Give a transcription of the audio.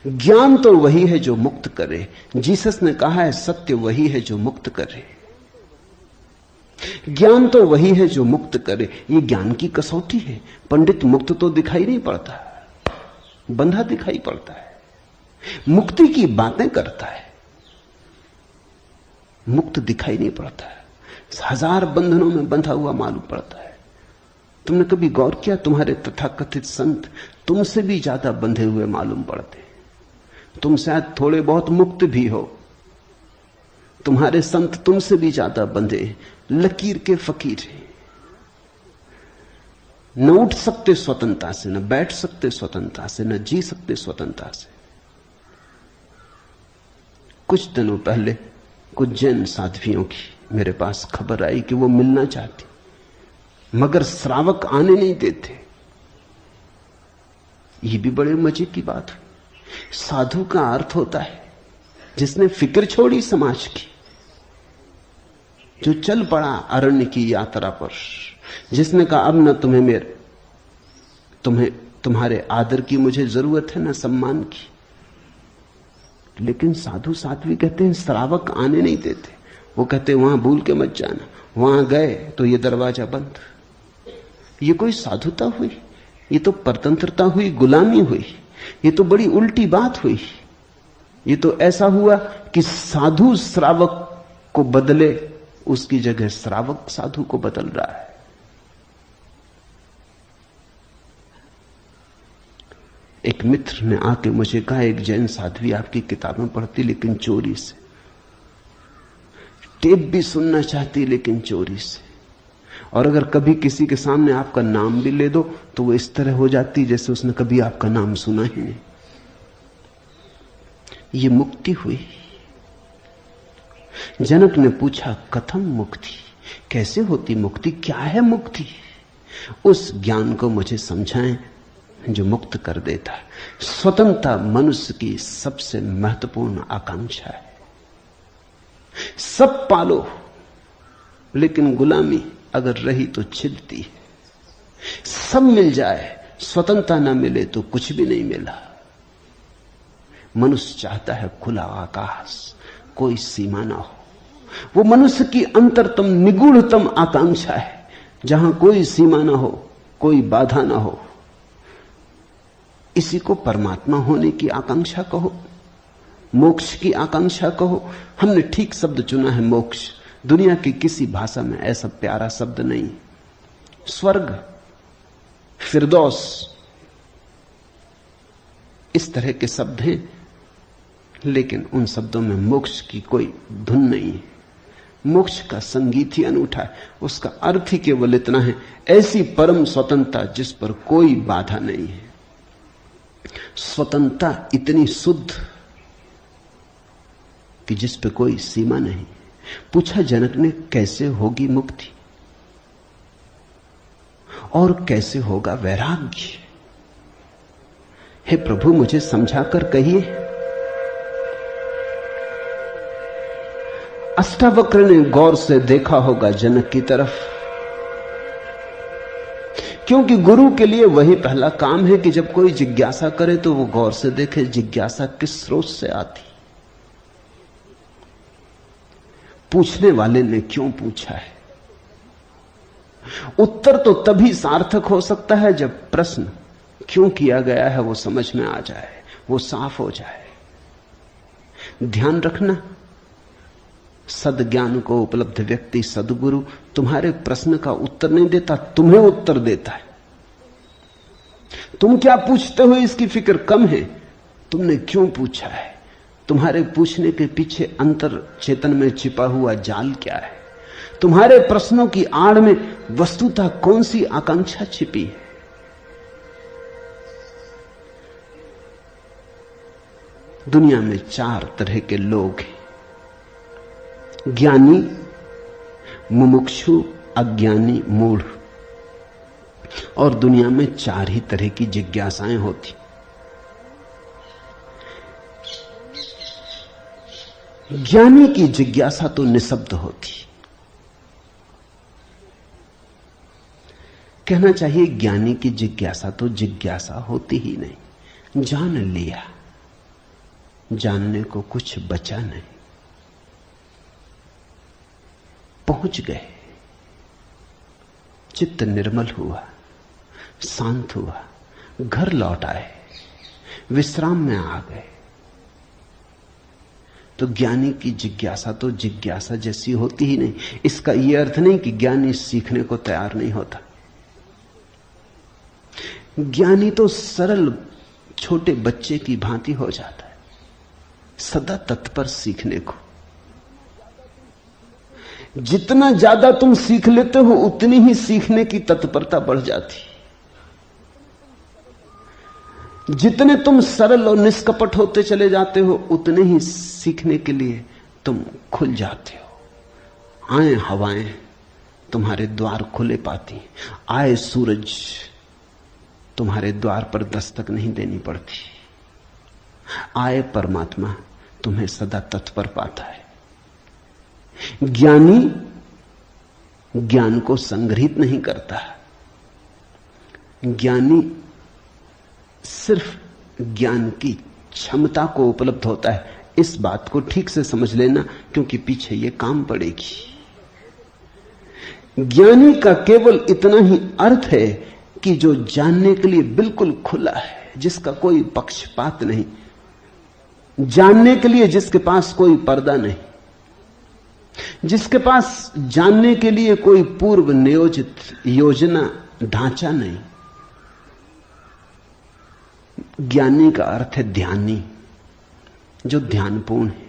ज्ञान तो वही है जो मुक्त करे। जीसस ने कहा है सत्य वही है जो मुक्त करे। ज्ञान तो वही है जो मुक्त करे। ये ज्ञान की कसौटी है। पंडित मुक्त तो दिखाई नहीं पड़ता, बंधा दिखाई पड़ता है। मुक्ति की बातें करता है, मुक्त दिखाई नहीं पड़ता है। हजार बंधनों में बंधा हुआ मालूम पड़ता है। तुमने कभी गौर किया, तुम्हारे तथाकथित संत तुमसे भी ज्यादा बंधे हुए मालूम पड़ते। तुम शायद थोड़े बहुत मुक्त भी हो, तुम्हारे संत तुमसे भी ज्यादा बंधे, लकीर के फकीर हैं। न उठ सकते स्वतंत्रता से, न बैठ सकते स्वतंत्रता से, न जी सकते स्वतंत्रता से। कुछ दिनों पहले कुछ जैन साध्वियों की मेरे पास खबर आई कि वो मिलना चाहती, मगर श्रावक आने नहीं देते। ये भी बड़े मजे की बात हुई। साधु का अर्थ होता है जिसने फिक्र छोड़ी समाज की, जो चल पड़ा अरण्य की यात्रा पर, जिसने कहा अब न तुम्हारे आदर की मुझे जरूरत है, न सम्मान की। लेकिन साधु साध्वी कहते हैं श्रावक आने नहीं देते। वो कहते हैं वहां भूल के मत जाना, वहां गए तो ये दरवाजा बंद। ये कोई साधुता हुई? ये तो परतंत्रता हुई, गुलामी हुई। ये तो बड़ी उल्टी बात हुई। ये तो ऐसा हुआ कि साधु श्रावक को बदले, उसकी जगह श्रावक साधु को बदल रहा है। एक मित्र ने आके मुझे कहा, एक जैन साध्वी आपकी किताबें पढ़ती लेकिन चोरी से, टेप भी सुनना चाहती लेकिन चोरी से, और अगर कभी किसी के सामने आपका नाम भी ले दो तो वो इस तरह हो जाती जैसे उसने कभी आपका नाम सुना ही नहीं। ये मुक्ति हुई। जनक ने पूछा कथम मुक्ति, कैसे होती मुक्ति, क्या है मुक्ति? उस ज्ञान को मुझे समझाएं जो मुक्त कर देता है। स्वतंत्रता मनुष्य की सबसे महत्वपूर्ण आकांक्षा है। सब पालो, लेकिन गुलामी अगर रही तो छिदती है। सब मिल जाए, स्वतंत्रता ना मिले तो कुछ भी नहीं मिला। मनुष्य चाहता है खुला आकाश, कोई सीमा ना हो। वो मनुष्य की अंतरतम निगूढ़तम आकांक्षा है, जहां कोई सीमा ना हो, कोई बाधा ना हो। इसी को परमात्मा होने की आकांक्षा कहो, मोक्ष की आकांक्षा कहो। हमने ठीक शब्द चुना है, मोक्ष। दुनिया की किसी भाषा में ऐसा प्यारा शब्द नहीं। स्वर्ग, फिरदौस, इस तरह के शब्द हैं, लेकिन उन शब्दों में मोक्ष की कोई धुन नहीं है। मोक्ष का संगीत ही अनूठा है। उसका अर्थ ही केवल इतना है, ऐसी परम स्वतंत्रता जिस पर कोई बाधा नहीं है। स्वतंत्रता इतनी शुद्ध कि जिस पे कोई सीमा नहीं। पूछा जनक ने कैसे होगी मुक्ति और कैसे होगा वैराग्य? हे प्रभु मुझे समझाकर कहिए। अष्टावक्र ने गौर से देखा होगा जनक की तरफ, क्योंकि गुरु के लिए वही पहला काम है कि जब कोई जिज्ञासा करे तो वो गौर से देखे जिज्ञासा किस स्रोत से आती, पूछने वाले ने क्यों पूछा है। उत्तर तो तभी सार्थक हो सकता है जब प्रश्न क्यों किया गया है वो समझ में आ जाए, वो साफ हो जाए। ध्यान रखना, सद्ज्ञान को उपलब्ध व्यक्ति, सद्गुरु तुम्हारे प्रश्न का उत्तर नहीं देता, तुम्हें उत्तर देता है। तुम क्या पूछते हो इसकी फिक्र कम है, तुमने क्यों पूछा है, तुम्हारे पूछने के पीछे अंतर चेतन में छिपा हुआ जाल क्या है, तुम्हारे प्रश्नों की आड़ में वस्तुतः कौन सी आकांक्षा छिपी है। दुनिया में 4 तरह के लोग हैं, ज्ञानी, मुमुक्षु, अज्ञानी, मूढ़। और दुनिया में 4 ही तरह की जिज्ञासाएं होती। ज्ञानी की जिज्ञासा तो निशब्द होती, कहना चाहिए ज्ञानी की जिज्ञासा तो जिज्ञासा होती ही नहीं, जान लिया। जानने को कुछ बचा नहीं। पहुंच गए, चित्त निर्मल हुआ, शांत हुआ, घर लौट आए, विश्राम में आ गए। तो ज्ञानी की जिज्ञासा तो जिज्ञासा जैसी होती ही नहीं। इसका यह अर्थ नहीं कि ज्ञानी सीखने को तैयार नहीं होता। ज्ञानी तो सरल छोटे बच्चे की भांति हो जाता है, सदा तत्पर सीखने को। जितना ज्यादा तुम सीख लेते हो उतनी ही सीखने की तत्परता बढ़ जाती। जितने तुम सरल और निष्कपट होते चले जाते हो उतने ही सीखने के लिए तुम खुल जाते हो। आए हवाएं तुम्हारे द्वार खुले पाती, आए सूरज तुम्हारे द्वार पर दस्तक नहीं देनी पड़ती, आए परमात्मा तुम्हें सदा तत्पर पाता है। ज्ञानी ज्ञान को संग्रहित नहीं करता, ज्ञानी सिर्फ ज्ञान की क्षमता को उपलब्ध होता है। इस बात को ठीक से समझ लेना, क्योंकि पीछे ये काम पड़ेगी। ज्ञानी का केवल इतना ही अर्थ है कि जो जानने के लिए बिल्कुल खुला है, जिसका कोई पक्षपात नहीं, जानने के लिए जिसके पास कोई पर्दा नहीं, जिसके पास जानने के लिए कोई पूर्व नियोजित योजना ढांचा नहीं। ज्ञानी का अर्थ है ध्यानी, जो ध्यानपूर्ण है।